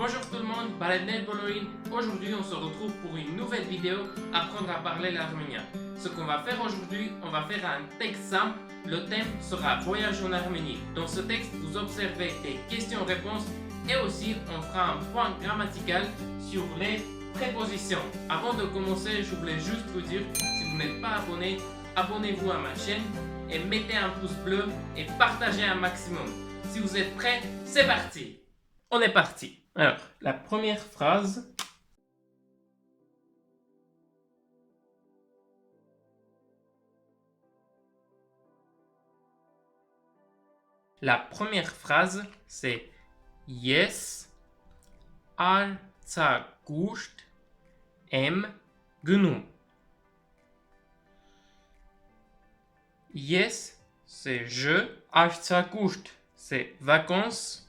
Bonjour tout le monde, Baladnet Bolorin. Aujourd'hui, on se retrouve pour une nouvelle vidéo apprendre à parler l'arménien. Ce qu'on va faire aujourd'hui, on va faire un texte simple. Le thème sera Voyage en Arménie. Dans ce texte, vous observez des questions-réponses et aussi on fera un point grammatical sur les prépositions. Avant de commencer, je voulais juste vous dire, si vous n'êtes pas abonné, abonnez-vous à ma chaîne et mettez un pouce bleu et partagez un maximum. Si vous êtes prêts, c'est parti! On est parti. Alors, la première phrase. La première phrase, c'est Yes, artsakust, em, gnum. Yes, c'est je. Artsakust, c'est vacances.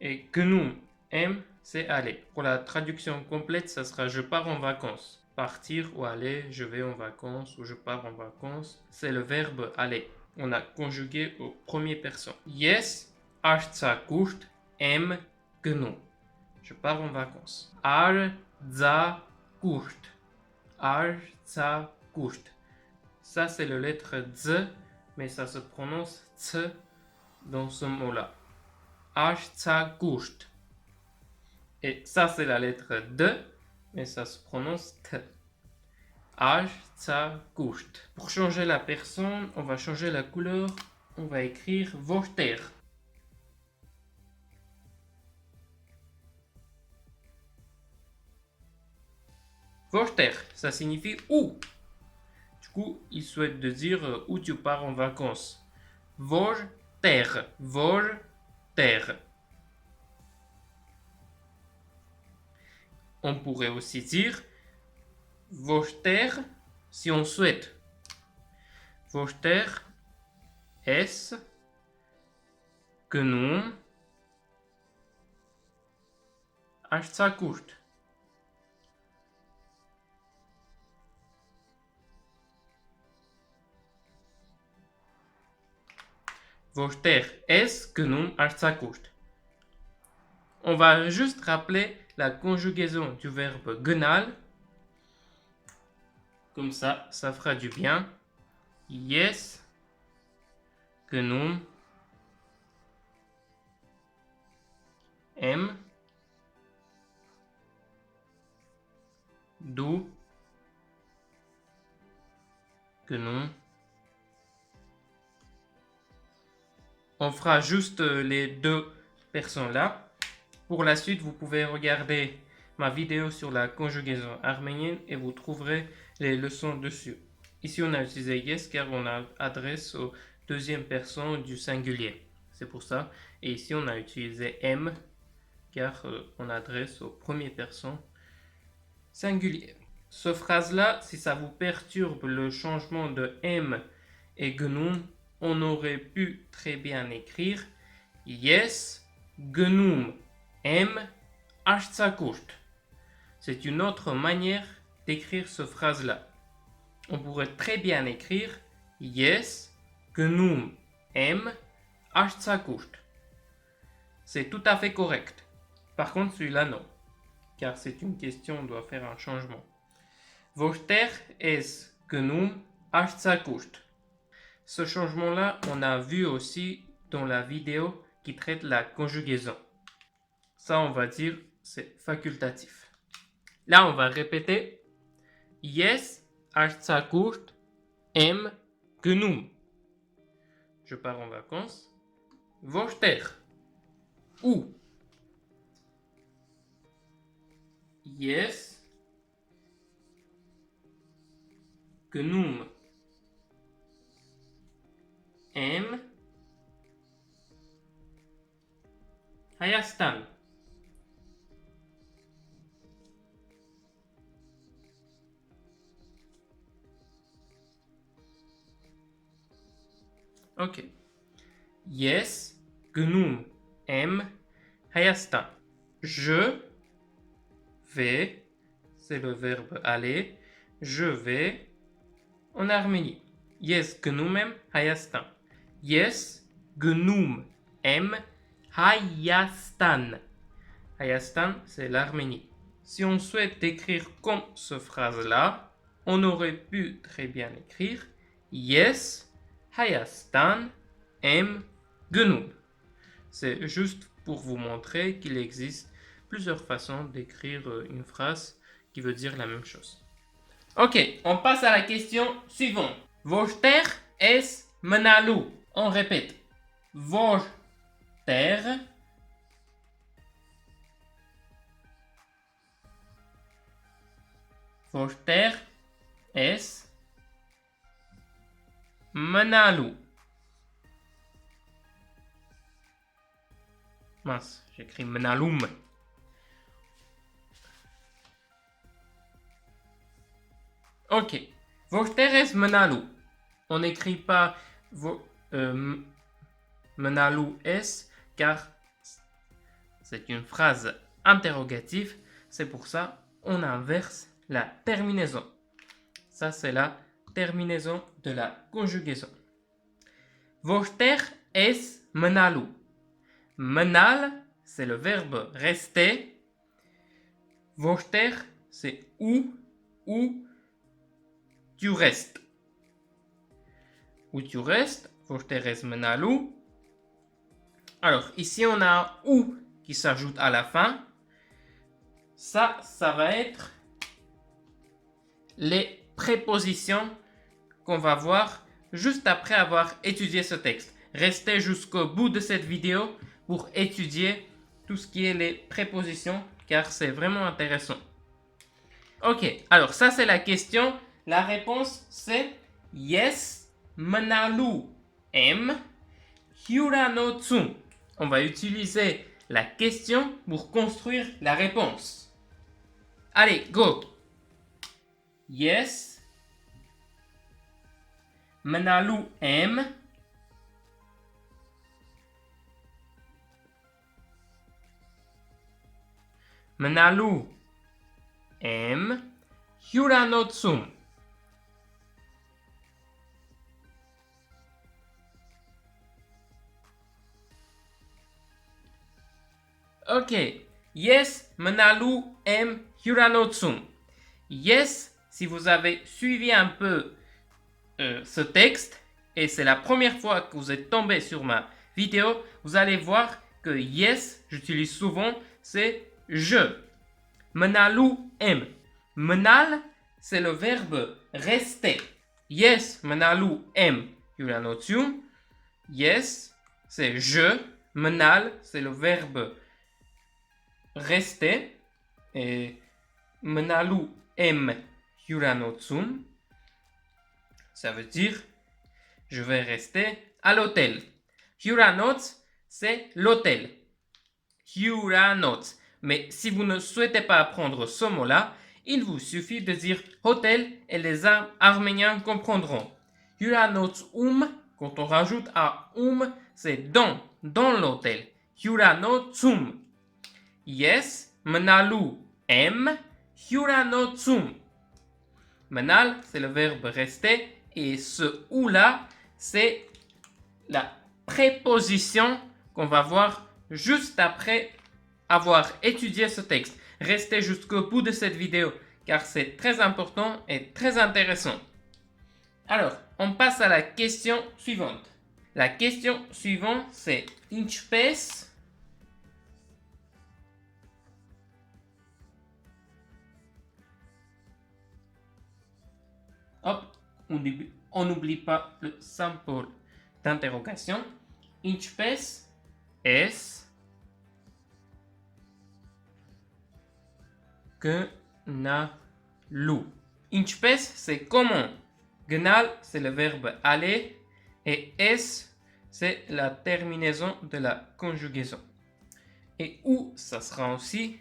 Et gnum, em, c'est aller. Pour la traduction complète, ça sera je pars en vacances. Partir ou aller, je vais en vacances ou je pars en vacances, c'est le verbe aller. On a conjugué au premier personne. Yes, artsakust, em, gnum. Je pars en vacances. Artsakust. Artsakust. Ça, c'est la lettre Z, mais ça se prononce ts dans ce mot-là. Artsakust. Et ça, c'est la lettre D, mais ça se prononce T. Artsakust. Pour changer la personne, on va changer la couleur. On va écrire Vorter. Vorter, ça signifie où. Du coup, il souhaite de dire où tu pars en vacances. Vorter. Vorter. On pourrait aussi dire Vorter si on souhaite. Vorter es gnum artsakust. Vorter es gnum artsakust. On va juste rappeler la conjugaison du verbe gnal. Comme ça fera du bien. Yes, gnum, em, du, gnum. On fera juste les deux personnes là. Pour la suite, vous pouvez regarder ma vidéo sur la conjugaison arménienne et vous trouverez les leçons dessus. Ici, on a utilisé yes car on adresse aux deuxième personne du singulier. C'est pour ça. Et ici, on a utilisé m car on adresse aux premières personnes singulier. Ce phrase-là, si ça vous perturbe le changement de m et gnum, on aurait pu très bien écrire yes, gnum, em, artsakust. C'est une autre manière d'écrire ce phrase-là. On pourrait très bien écrire yes, gnum, em, artsakust. C'est tout à fait correct. Par contre, celui-là, non. Car c'est une question, on doit faire un changement. Vorter es gnum artsakust. Ce changement-là, on a vu aussi dans la vidéo qui traite la conjugaison. Ça, on va dire, c'est facultatif. Là, on va répéter. Yes, artsakust, em, gnum. Je pars en vacances. Vorter. Où? Yes, gnum, em, Hayastan. Ok. Yes, gnum, em, Hayastan. Je vais, c'est le verbe aller, je vais en Arménie. Yes, gnum, em, Hayastan. Yes, gnum, em, Hayastan. Hayastan, c'est l'Arménie. Si on souhaite écrire comme cette phrase-là, on aurait pu très bien écrire Yes, Hayastan em Gunun. C'est juste pour vous montrer qu'il existe plusieurs façons d'écrire une phrase qui veut dire la même chose. Ok, on passe à la question suivante. Voster es menalu. On répète. Voster es menalu. Mince, j'écris menalum. Ok. Voster es menalu. On n'écrit pas menalu es car c'est une phrase interrogative. C'est pour ça on inverse la terminaison. Ça, c'est la terminaison de la conjugaison. Voster es menalu. Menal, c'est le verbe rester. Voster, c'est où tu restes. Où tu restes, voster es menalu. Alors, ici, on a où qui s'ajoute à la fin. Ça va être les prépositions qu'on va voir juste après avoir étudié ce texte. Restez jusqu'au bout de cette vidéo pour étudier tout ce qui est les prépositions car c'est vraiment intéressant. Ok, alors ça c'est la question. La réponse c'est yes, menalu em hyurano tsum. On va utiliser la question pour construire la réponse. Allez, go! Yes, menalu em menalu em hyurano tsum. Ok, yes, menalu em hyurano tsum. Yes, si vous avez suivi un peu ce texte et c'est la première fois que vous êtes tombé sur ma vidéo, vous allez voir que yes, j'utilise souvent, c'est je. Menalu em. Menal, c'est le verbe rester. Yes, menalu em hyurano tsum. Yes, c'est je. Menal, c'est le verbe rester. Et menalu em hyurano tsum, ça veut dire je vais rester à l'hôtel. Hyuranot, c'est l'hôtel. Hyuranot. Mais si vous ne souhaitez pas apprendre ce mot-là, il vous suffit de dire hôtel et les Arméniens comprendront. Hyuranot quand on rajoute à c'est dans l'hôtel. Hyuranot Yes, menalu em hyurano tsum. Menal, c'est le verbe rester et ce ou là, c'est la préposition qu'on va voir juste après avoir étudié ce texte. Restez jusqu'au bout de cette vidéo car c'est très important et très intéressant. Alors, on passe à la question suivante. La question suivante, c'est Inchpes. Hop, on n'oublie pas le symbole d'interrogation. Inchpes es gnalu. Inchpes, c'est comment. Gnal, c'est le verbe aller. Et es, c'est la terminaison de la conjugaison. Et où, ça sera aussi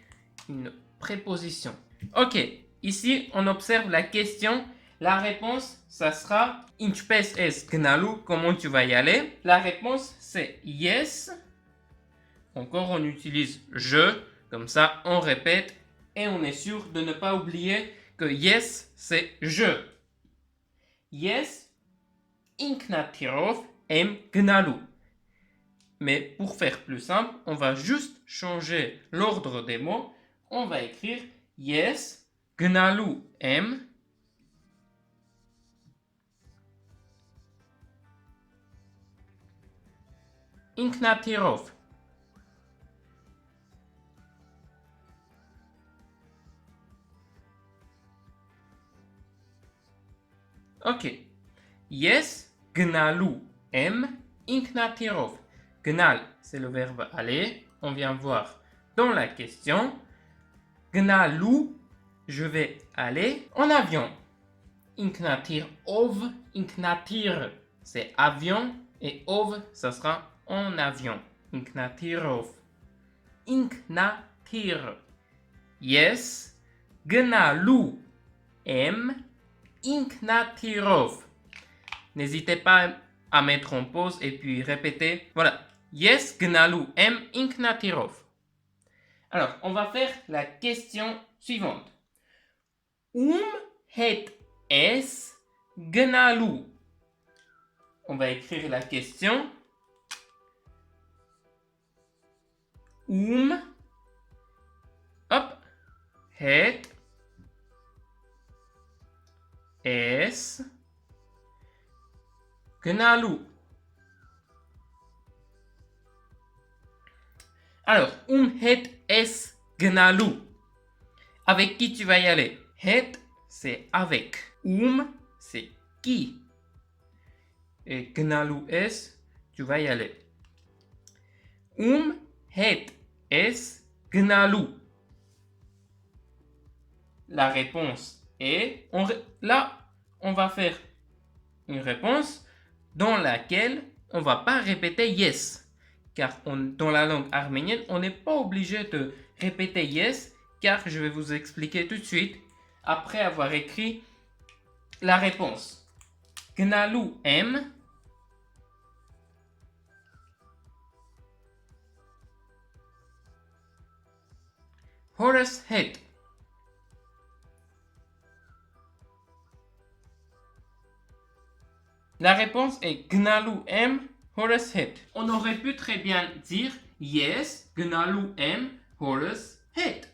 une préposition. Ok, ici, on observe la question. La réponse, ça sera Inchpes es gnalu, comment tu vas y aller? La réponse, c'est yes. Encore, on utilise je, comme ça, on répète et on est sûr de ne pas oublier que yes, c'est je. Yes, inknatirov em gnalu. Mais pour faire plus simple, on va juste changer l'ordre des mots. On va écrire yes, gnalu em, inknatirov. Ok. Yes, gnalu em, inknatirov. Gnal, c'est le verbe aller. On vient voir dans la question. Gnalu, je vais aller en avion. Inknatirov, inknatir, c'est avion. Et ov, ça sera en avion. Inknatirov. Inknatir. Yes, gnalu em, inknatirov. N'hésitez pas à mettre en pause et puis répéter. Voilà. Yes, gnalu em, inknatirov. Alors, on va faire la question suivante. Het es gnalu. On va écrire la question. Hop. Het es gnalu. Alors, het es gnalu. Avec qui tu vas y aller? Het, c'est avec. C'est qui. Et gnalu es, tu vas y aller. Het es gnalu. La réponse est... Là, on va faire une réponse dans laquelle on ne va pas répéter yes. Car dans la langue arménienne, on n'est pas obligé de répéter yes, car je vais vous expliquer tout de suite, après avoir écrit la réponse. Gnalu em. Horace het. La réponse est gnalu em, Horace het. On aurait pu très bien dire yes, gnalu em, Horace het.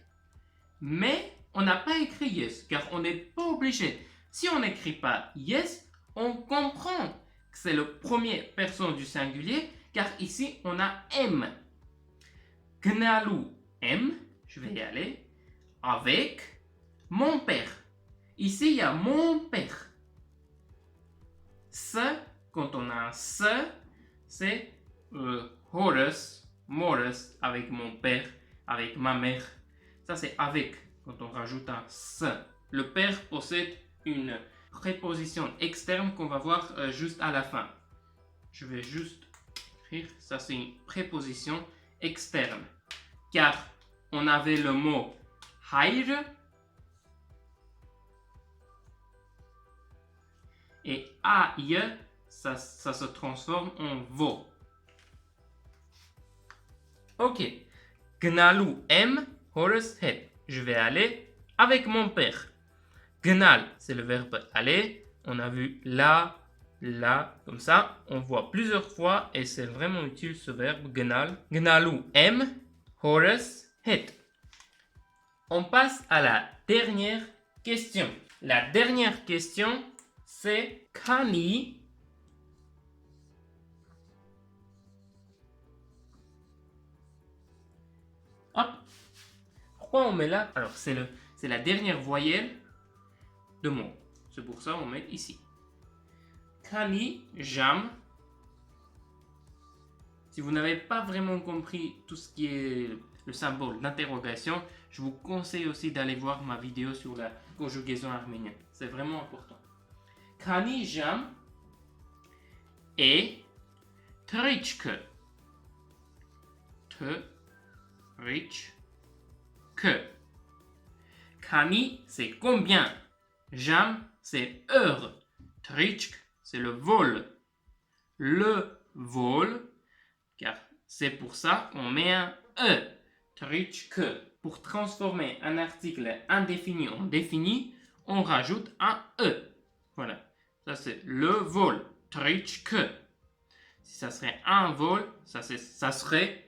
Mais on n'a pas écrit yes, car on n'est pas obligé. Si on n'écrit pas yes, on comprend que c'est le premier personne du singulier, car ici on a m. Gnalu em, je vais y aller, avec mon père. Ici il y a mon père. Ce, quand on a un ce, c'est Horace, Morris, avec mon père, avec ma mère. Ça, c'est avec, quand on rajoute un ce. Le père possède une préposition externe qu'on va voir juste à la fin. Je vais juste écrire, ça c'est une préposition externe. Car on avait le mot hayr et aïe, ça se transforme en vo. Ok. Gnalu em, Horace het. Je vais aller avec mon père. Gnal, c'est le verbe aller. On a vu là, comme ça. On voit plusieurs fois et c'est vraiment utile ce verbe gnal. Gnalu em, Horace het. On passe à la dernière question. La dernière question, c'est Kani. Hop. Pourquoi on met là? Alors, c'est la dernière voyelle de mot. C'est pour ça qu'on met ici. Kani, jam. Si vous n'avez pas vraiment compris tout ce qui est le symbole d'interrogation, je vous conseille aussi d'aller voir ma vidéo sur la conjugaison arménienne. C'est vraiment important. Kani, jam et trichke. Que. Kani, c'est combien. Jam, c'est heure. Trichk, c'est le vol. Le vol, car c'est pour ça qu'on met un E. Trichke. Pour transformer un article indéfini en défini, on rajoute un E. Voilà. Ça, c'est le vol. Trichke. Si ça serait un vol, ça serait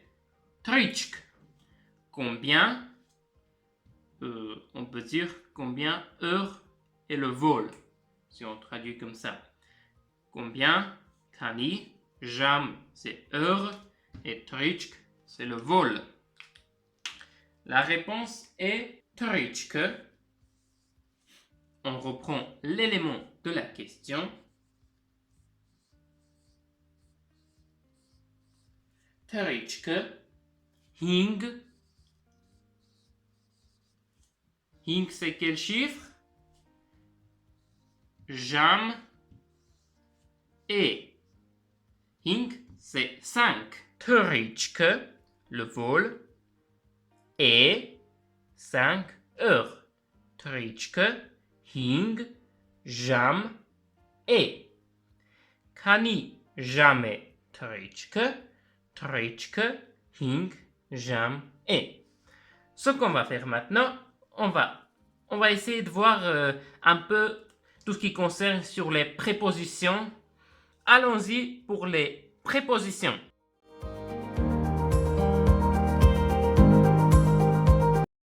trichk. Combien, on peut dire combien heure est le vol, si on traduit comme ça. Combien, kani, jam, c'est heure, et trichk, c'est le vol. La réponse est trichk. On reprend l'élément de la question. Trichk, hing. Hing, c'est quel chiffre? Jam et. Hing, c'est 5. Trichk, le vol, et 5 heures. Trichk, hing, jam et. Kani, jamais trichk, trichk, hing, jam et. Ce qu'on va faire maintenant, on va essayer de voir un peu tout ce qui concerne sur les prépositions. Allons-y pour les prépositions.